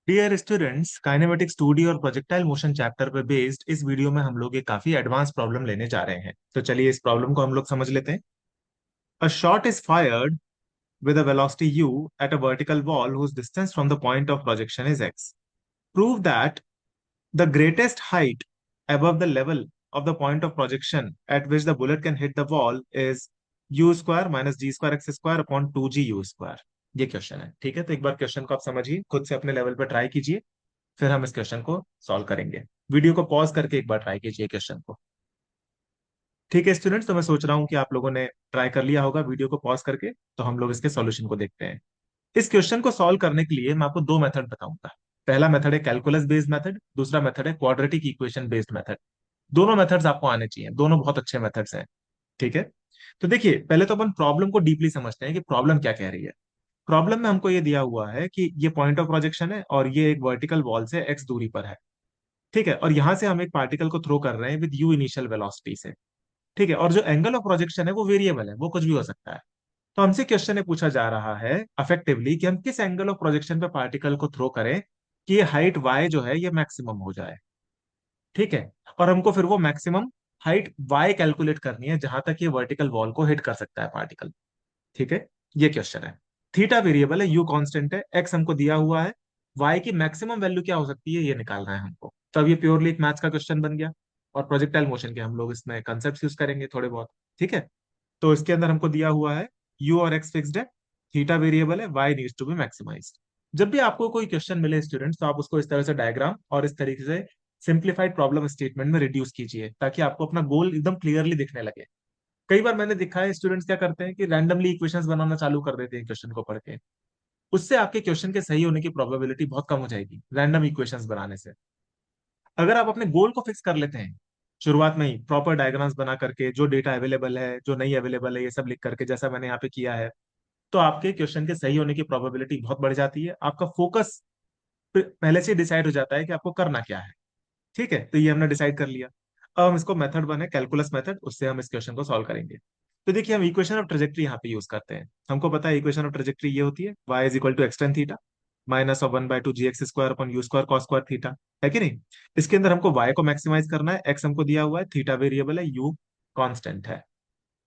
Dear students, kinematics 2D और projectile motion chapter पे based इस वीडियो में हम लोग एक काफी एडवांस प्रॉब्लम लेने जा रहे हैं। तो चलिए इस प्रॉब्लम को हम लोग समझ लेते हैं। A shot is fired with a velocity u at a vertical wall whose distance from the point of projection is x. Prove that the greatest height above the level of the point of projection at which the bullet can hit the wall is u square minus g square x square upon 2g u square। ये question है। ठीक है, तो एक बार question को आप समझिए, खुद से अपने लेवल पर ट्राई कीजिए, फिर हम इस क्वेश्चन को सॉल्व करेंगे। वीडियो को पॉज करके एक बार ट्राई कीजिए क्वेश्चन को। ठीक है स्टूडेंट्स, तो मैं सोच रहा हूँ कि आप लोगों ने ट्राई कर लिया होगा वीडियो को पॉज करके, तो हम लोग इसके सॉल्यूशन को देखते हैं। इस क्वेश्चन को सॉल्व करने के लिए मैं आपको दो मेथड बताऊंगा। पहला मेथड है कैलकुलस बेस्ड मेथड, दूसरा मेथड है क्वाड्रेटिक इक्वेशन बेस्ड मेथड। दोनों मेथड्स आपको आने चाहिए, दोनों बहुत अच्छे मेथड्स हैं। ठीक है, तो देखिए पहले तो अपन प्रॉब्लम को डीपली समझते हैं कि प्रॉब्लम क्या कह रही है। प्रॉब्लम में हमको ये दिया हुआ है कि ये पॉइंट ऑफ प्रोजेक्शन है और ये एक वर्टिकल वॉल से एक्स दूरी पर है। ठीक है, और यहां से हम एक पार्टिकल को थ्रो कर रहे हैं विद यू इनिशियल वेलोसिटी से। ठीक है, और जो एंगल ऑफ प्रोजेक्शन है वो वेरिएबल है, वो कुछ भी हो सकता है। तो हमसे क्वेश्चन में पूछा जा रहा है अफेक्टिवली कि हम किस एंगल ऑफ प्रोजेक्शन पे पार्टिकल को थ्रो करें कि ये हाइट वाई जो है ये मैक्सिमम हो जाए। ठीक है, और हमको फिर वो मैक्सिमम हाइट वाई कैलकुलेट करनी है जहां तक ये वर्टिकल वॉल को हिट कर सकता है पार्टिकल। ठीक है, ये क्वेश्चन है। थीटा वेरिएबल है, यू कांस्टेंट है, एक्स हमको दिया हुआ है, वाई की मैक्सिमम वैल्यू क्या हो सकती है ये निकालना है हमको। तो अब ये प्योरली एक मैथ्स का क्वेश्चन बन गया, और प्रोजेक्टाइल मोशन के हम लोग इसमें कंसेप्ट यूज करेंगे थोड़े बहुत। ठीक है, तो इसके अंदर हमको दिया हुआ है यू और एक्स फिक्स्ड है, थीटा वेरिएबल है, y needs to be maximized. जब भी आपको कोई क्वेश्चन मिले स्टूडेंट्स, तो आप उसको इस तरह से डायग्राम और इस तरीके से सिंप्लीफाइड प्रॉब्लम स्टेटमेंट में रिड्यूस कीजिए, ताकि आपको अपना गोल एकदम क्लियरली दिखने लगे। कई बार मैंने देखा है स्टूडेंट्स क्या करते हैं कि रैंडमली इक्वेशंस बनाना चालू कर देते हैं क्वेश्चन को पढ़ के। उससे आपके क्वेश्चन के सही होने की प्रोबेबिलिटी बहुत कम हो जाएगी रैंडम इक्वेशंस बनाने से। अगर आप अपने गोल को फिक्स कर लेते हैं शुरुआत में ही, प्रॉपर डायग्राम्स बना करके, जो डेटा अवेलेबल है जो नहीं अवेलेबल है ये सब लिख करके, जैसा मैंने यहाँ पे किया है, तो आपके क्वेश्चन के सही होने की प्रोबेबिलिटी बहुत बढ़ जाती है। आपका फोकस पहले से डिसाइड हो जाता है कि आपको करना क्या है। ठीक है, तो ये हमने डिसाइड कर लिया। अब हम इसको मेथड बने कैलकुलस मेथड, उससे हम इस क्वेश्चन को सॉल्व करेंगे। तो देखिए हम इक्वेशन ऑफ ट्रेजेक्ट्री यहाँ पे यूज करते हैं। हमको पता है इक्वेशन ऑफ ट्रेजेक्ट्री ये होती है y is equal to x ten theta minus of one by two g x square upon u square cos square theta. है कि नहीं? इसके अंदर हमको y को मैक्सिमाइज करना है, x हमको दिया हुआ है, थीटा वेरिएबल है, u कांस्टेंट है।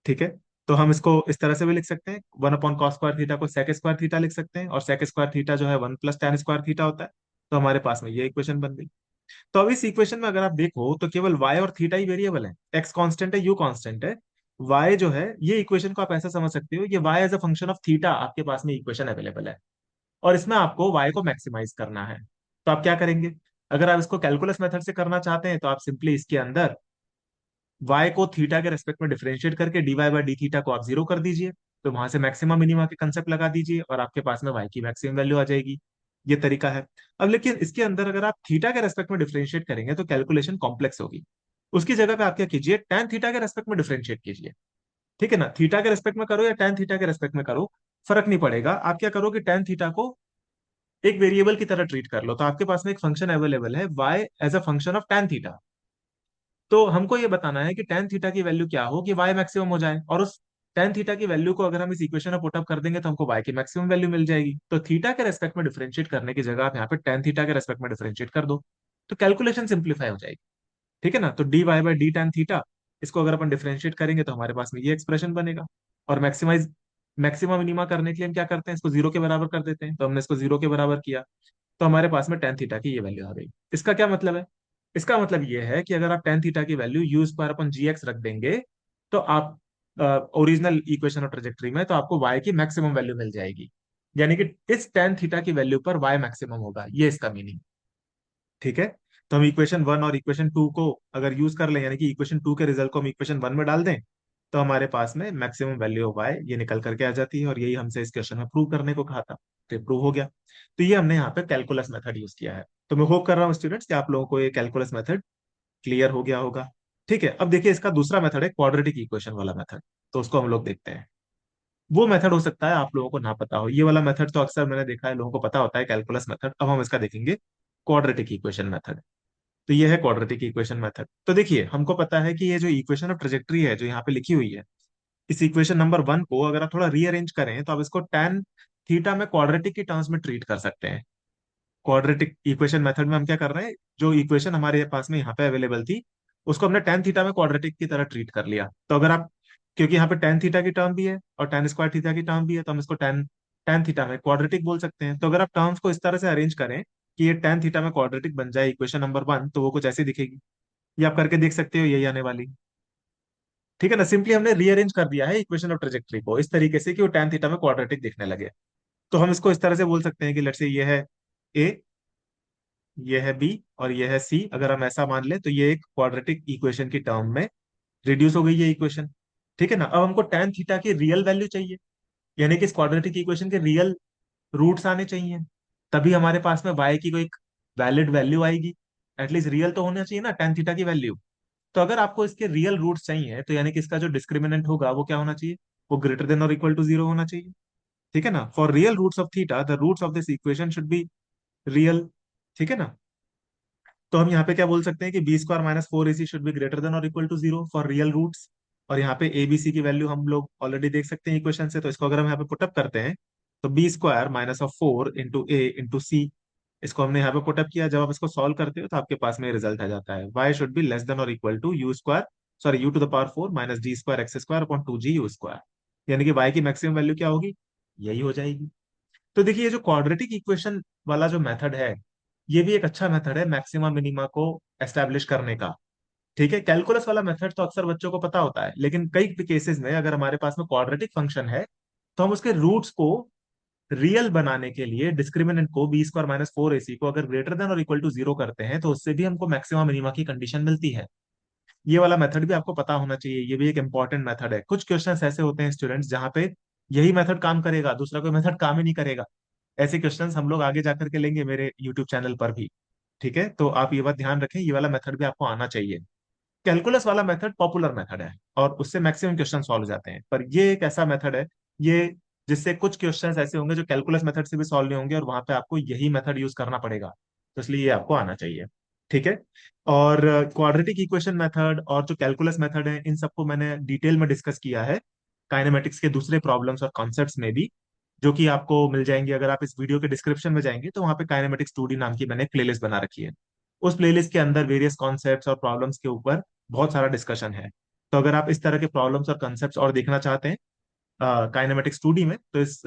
ठीक है, तो हम इसको इस तरह से भी लिख सकते हैं, one upon cos square theta को सेक स्क्वायर थीटा लिख सकते हैं, और सेक स्क्वायर थीटा जो है one plus tan square theta होता है। तो हमारे पास में ये इक्वेशन बन गई। तो अब इस इक्वेशन में अगर आप देखो तो केवल y और थीटा ही वेरिएबल है, x कांस्टेंट है, u कांस्टेंट है। y जो है, ये इक्वेशन को आप ऐसा समझ सकते हो, ये y as a function of theta आपके पास में इक्वेशन अवेलेबल है, और इसमें आपको y को मैक्सिमाइज करना है। तो आप क्या करेंगे? अगर आप इसको कैलकुलस मेथड से करना चाहते हैं तो आप सिंपली इसके अंदर y को थीटा के रेस्पेक्ट में डिफरेंशिएट करके dy बाई डी थीटा को आप जीरो कर दीजिए। तो वहां से मैक्सिमम मिनिमा के कंसेप्ट लगा दीजिए और आपके पास में y की मैक्सिमम वैल्यू आ जाएगी। ये तरीका है। अब लेकिन इसके अंदर अगर आप थीटा के रेस्पेक्ट में डिफरेंशिएट करेंगे तो कैलकुलेशन कॉम्प्लेक्स होगी। उसकी जगह पे आप क्या कीजिए, tan थीटा के रेस्पेक्ट में डिफरेंशिएट कीजिए। ठीक है ना, थीटा के रेस्पेक्ट में करो या tan थीटा के रेस्पेक्ट में करो, फर्क नहीं पड़ेगा। आप क्या करो कि tan थीटा को एक वेरिएबल की तरह ट्रीट कर लो, तो आपके पास में एक फंक्शन अवेलेबल है y as a function of tan theta. तो हमको ये बताना है कि tan थीटा की वैल्यू क्या हो कि y मैक्सिमम हो जाए, और उस tan थीटा की वैल्यू को अगर हम इस इक्वेशन में पुटअप कर देंगे तो हमको y की मैक्सिमम वैल्यू मिल जाएगी। तो थीटा के रेस्पेक्ट में डिफरेंशिएट करने की जगह आप यहाँ पे tan थीटा के रेस्पेक्ट में डिफरेंशिएट कर दो, तो कैलकुलेशन सिंप्लीफाई हो जाएगी। ठीक है ना, तो d y by d tan theta, इसको अगर अपन डिफरेंशिएट करेंगे तो हमारे पास में ये एक्सप्रेशन बनेगा। और मैक्सिमम मिनिमा करने के लिए हम क्या करते हैं, इसको जीरो के बराबर कर देते हैं। तो हमने इसको जीरो के बराबर किया, तो हमारे पास में tan थीटा की ये वैल्यू आ गई। इसका क्या मतलब है? इसका मतलब ये है कि अगर आप tan थीटा की वैल्यू यू स्क्वायर अपन जी एक्स रख देंगे, तो आप ओरिजिनल इक्वेशन ऑफ ट्रेजेक्ट्री में, तो आपको y की मैक्सिमम वैल्यू मिल जाएगी। यानी कि इस tan थीटा की वैल्यू पर y मैक्सिमम होगा, ये इसका मीनिंग। ठीक है, तो हम इक्वेशन वन और इक्वेशन टू को अगर यूज कर लें, यानी कि इक्वेशन टू के रिजल्ट को हम इक्वेशन वन में डाल दें, तो हमारे पास में मैक्सिमम वैल्यू ऑफ y ये निकल करके आ जाती है, और यही हमसे इस क्वेश्चन में प्रूव करने को कहा था। तो प्रूव हो गया। तो ये हमने यहाँ पे कैलकुलस मेथड यूज किया है। तो मैं होप कर रहा हूँ स्टूडेंट्स कि आप लोगों को ये कैलकुलस मेथड क्लियर हो गया होगा। ठीक है, अब देखिए इसका दूसरा मेथड है क्वाड्रेटिक इक्वेशन वाला मेथड। तो उसको हम लोग देखते हैं। वो मेथड हो सकता है आप लोगों को ना पता हो, ये वाला मेथड तो अक्सर मैंने देखा है लोगों को पता होता है, कैलकुलस मेथड। अब हम इसका देखेंगे क्वाड्रेटिक इक्वेशन मेथड। तो ये है क्वाड्रेटिक इक्वेशन मेथड। तो देखिए हमको पता है कि ये जो इक्वेशन ऑफ ट्रेजेक्ट्री है जो यहाँ पे लिखी हुई है, इस इक्वेशन नंबर वन को अगर आप थोड़ा रीअरेंज करें तो आप इसको tan थीटा में क्वाड्रेटिक की टर्म्स में ट्रीट कर सकते हैं। क्वाड्रेटिक इक्वेशन मेथड में हम क्या कर रहे हैं, जो इक्वेशन हमारे पास में यहाँ पे अवेलेबल थी उसको हमने टेन थीटा में क्वाड्रेटिक की तरह ट्रीट कर लिया। तो अगर आप, क्योंकि यहाँ पे टेन थीटा की टर्म भी है और टेन स्क्वायर थीटा की टर्म भी है, तो हम इसको टेन टेन थीटा में क्वाड्रेटिक बोल सकते हैं। तो अगर आप टर्म्स को इस तरह से अरेंज करें कि ये टेन थीटा में क्वाड्रेटिक बन जाए इक्वेशन नंबर वन, तो वो कुछ ऐसी दिखेगी। ये आप करके देख सकते हो, यही आने वाली। ठीक है ना, सिंपली हमने रीअरेंज कर दिया है इक्वेशन ऑफ ट्रेजेक्टरी को इस तरीके से कि वो टेन थीटा में क्वाड्रेटिक दिखने लगे। तो हम इसको इस तरह से बोल सकते हैं कि लेट्स से ये है ए, ये है बी और ये है सी। अगर हम ऐसा मान ले तो ये एक क्वाड्रेटिक इक्वेशन की टर्म में रिड्यूस हो गई है इक्वेशन। ठीक है ना, अब हमको टेन थीटा की रियल वैल्यू चाहिए, यानी कि इस क्वाड्रेटिक इक्वेशन के रियल रूट्स आने चाहिए, तभी हमारे पास में y की कोई वैलिड वैल्यू आएगी। एटलीस्ट रियल तो होना चाहिए ना टेन थीटा की वैल्यू। तो अगर आपको इसके रियल रूट्स चाहिए तो यानी कि इसका जो डिस्क्रिमिनेंट होगा वो क्या होना चाहिए, वो ग्रेटर देन और इक्वल टू जीरो होना चाहिए। ठीक है ना, for real roots of theta the roots of this equation should be real. ठीक है ना, तो हम यहाँ पे क्या बोल सकते हैं कि B square minus four A C should be greater than और equal to zero for real roots. और यहाँ पे ए बी सी की वैल्यू हम लोग ऑलरेडी देख सकते हैं इक्वेशन से, तो इसको अगर हम यहाँ पे पुटअप करते हैं तो B square minus of four into A into C, इसको हमने यहाँ पे पुटअप किया। जब आप इसको सॉल्व करते हो तो आपके पास में रिजल्ट आ जाता है, Y should be less than और equal to U square, sorry U to the power four minus D square X square upon two G U square. यानी कि वाई की मैक्सिमम वैल्यू क्या होगी, यही हो जाएगी। तो देखिए ये जो क्वाड्रेटिक इक्वेशन वाला जो मेथड है, ये भी एक अच्छा मेथड है मैक्सिमा मिनिमा को एस्टेब्लिश करने का। ठीक है, कैलकुलस वाला मेथड तो अक्सर बच्चों को पता होता है, लेकिन कई केसेस में अगर हमारे पास में क्वाड्रेटिक फंक्शन है तो हम उसके रूट्स को रियल बनाने के लिए डिस्क्रिमिनेंट को B square minus four A सी को अगर ग्रेटर देन और इक्वल टू जीरो करते हैं तो उससे भी हमको मैक्सिमा मिनिमा की कंडीशन मिलती है। ये वाला मेथड भी आपको पता होना चाहिए, ये भी एक इंपॉर्टेंट मेथड है। कुछ क्वेश्चंस ऐसे होते हैं स्टूडेंट्स जहां पे यही मेथड काम करेगा, दूसरा कोई मेथड काम ही नहीं करेगा। ऐसे क्वेश्चंस हम लोग आगे जाकर के लेंगे मेरे यूट्यूब चैनल पर भी। ठीक है, तो आप ये बात ध्यान रखें, ये वाला मेथड भी आपको आना चाहिए। कैलकुलस वाला मेथड पॉपुलर मेथड है और उससे मैक्सिमम क्वेश्चन सॉल्व हो जाते हैं, पर ये एक ऐसा मेथड है ये जिससे कुछ क्वेश्चंस ऐसे होंगे जो कैलकुलस मेथड से भी सॉल्व नहीं होंगे और वहां पे आपको यही मेथड यूज करना पड़ेगा। तो इसलिए ये आपको आना चाहिए। ठीक है, और क्वाड्रेटिक इक्वेशन मेथड और जो कैलकुलस मेथड है इन सबको मैंने डिटेल में डिस्कस किया है काइनेमेटिक्स के दूसरे प्रॉब्लम्स और कॉन्सेप्ट्स में भी, जो कि आपको मिल जाएंगे। अगर आप इस वीडियो के डिस्क्रिप्शन में जाएंगे तो वहां पे काइनेमेटिक्स 2D नाम की मैंने एक प्लेलिस्ट बना रखी है। उस प्लेलिस्ट के अंदर वेरियस कॉन्सेप्ट्स और प्रॉब्लम्स के ऊपर बहुत सारा डिस्कशन है। तो अगर आप इस तरह के प्रॉब्लम्स और कॉन्सेप्ट्स और देखना चाहते हैं काइनेमेटिक्स 2D में, तो इस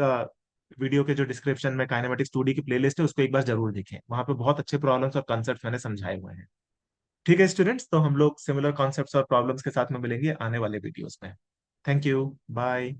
वीडियो के जो डिस्क्रिप्शन में काइनेमेटिक्स 2D की प्लेलिस्ट है उसको एक बार जरूर देखें, वहां पे बहुत अच्छे प्रॉब्लम्स और कॉन्सेप्ट्स मैंने समझाए हुए हैं। ठीक है स्टूडेंट्स, तो हम लोग सिमिलर कॉन्सेप्ट्स और प्रॉब्लम्स के साथ में मिलेंगे आने वाले वीडियोस में। Thank you, bye.